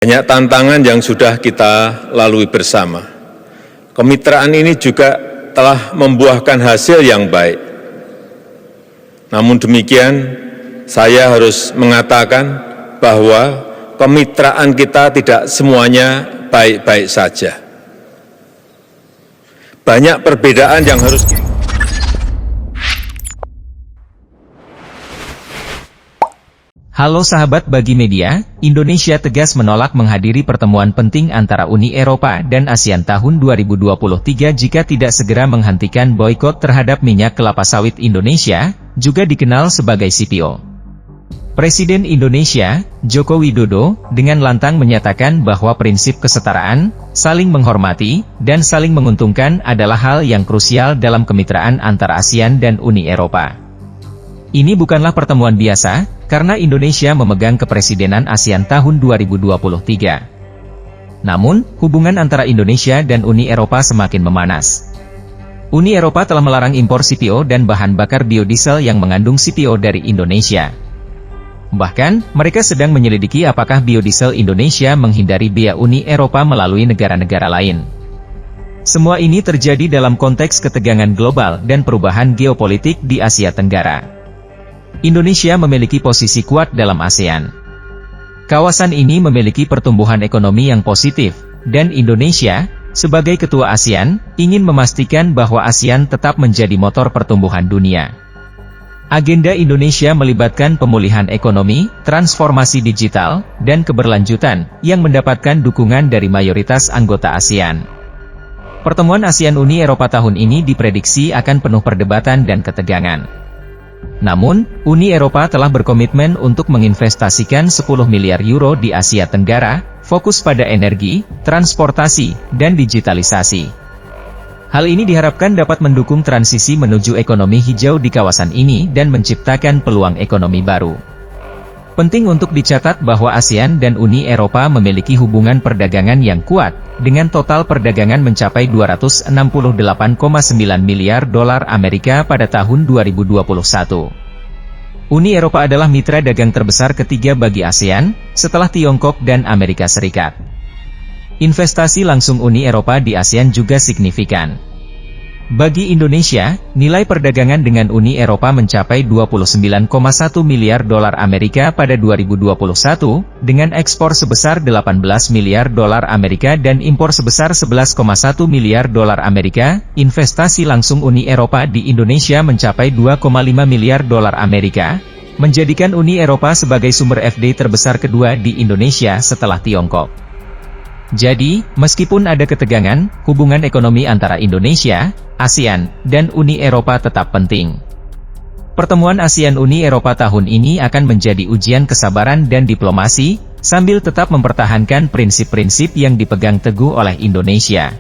Banyak tantangan yang sudah kita lalui bersama. Kemitraan ini juga telah membuahkan hasil yang baik. Namun demikian, saya harus mengatakan bahwa kemitraan kita tidak semuanya baik-baik saja. Banyak perbedaan yang harus Halo sahabat Bagi Media, Indonesia tegas menolak menghadiri pertemuan penting antara Uni Eropa dan ASEAN tahun 2023 jika tidak segera menghentikan boikot terhadap minyak kelapa sawit Indonesia, juga dikenal sebagai CPO. Presiden Indonesia, Joko Widodo, dengan lantang menyatakan bahwa prinsip kesetaraan, saling menghormati, dan saling menguntungkan adalah hal yang krusial dalam kemitraan antara ASEAN dan Uni Eropa. Ini bukanlah pertemuan biasa, karena Indonesia memegang kepresidenan ASEAN tahun 2023. Namun, hubungan antara Indonesia dan Uni Eropa semakin memanas. Uni Eropa telah melarang impor CPO dan bahan bakar biodiesel yang mengandung CPO dari Indonesia. Bahkan, mereka sedang menyelidiki apakah biodiesel Indonesia menghindari bea Uni Eropa melalui negara-negara lain. Semua ini terjadi dalam konteks ketegangan global dan perubahan geopolitik di Asia Tenggara. Indonesia memiliki posisi kuat dalam ASEAN. Kawasan ini memiliki pertumbuhan ekonomi yang positif, dan Indonesia, sebagai ketua ASEAN, ingin memastikan bahwa ASEAN tetap menjadi motor pertumbuhan dunia. Agenda Indonesia melibatkan pemulihan ekonomi, transformasi digital, dan keberlanjutan, yang mendapatkan dukungan dari mayoritas anggota ASEAN. Pertemuan ASEAN-Uni Eropa tahun ini diprediksi akan penuh perdebatan dan ketegangan. Namun, Uni Eropa telah berkomitmen untuk menginvestasikan 10 miliar euro di Asia Tenggara, fokus pada energi, transportasi, dan digitalisasi. Hal ini diharapkan dapat mendukung transisi menuju ekonomi hijau di kawasan ini dan menciptakan peluang ekonomi baru. Penting untuk dicatat bahwa ASEAN dan Uni Eropa memiliki hubungan perdagangan yang kuat, dengan total perdagangan mencapai 268,9 miliar dolar Amerika pada tahun 2021. Uni Eropa adalah mitra dagang terbesar ketiga bagi ASEAN, setelah Tiongkok dan Amerika Serikat. Investasi langsung Uni Eropa di ASEAN juga signifikan. Bagi Indonesia, nilai perdagangan dengan Uni Eropa mencapai 29,1 miliar dolar Amerika pada 2021, dengan ekspor sebesar 18 miliar dolar Amerika dan impor sebesar 11,1 miliar dolar Amerika. Investasi langsung Uni Eropa di Indonesia mencapai 2,5 miliar dolar Amerika, menjadikan Uni Eropa sebagai sumber FDI terbesar kedua di Indonesia setelah Tiongkok. Jadi, meskipun ada ketegangan, hubungan ekonomi antara Indonesia, ASEAN, dan Uni Eropa tetap penting. Pertemuan ASEAN-Uni Eropa tahun ini akan menjadi ujian kesabaran dan diplomasi, sambil tetap mempertahankan prinsip-prinsip yang dipegang teguh oleh Indonesia.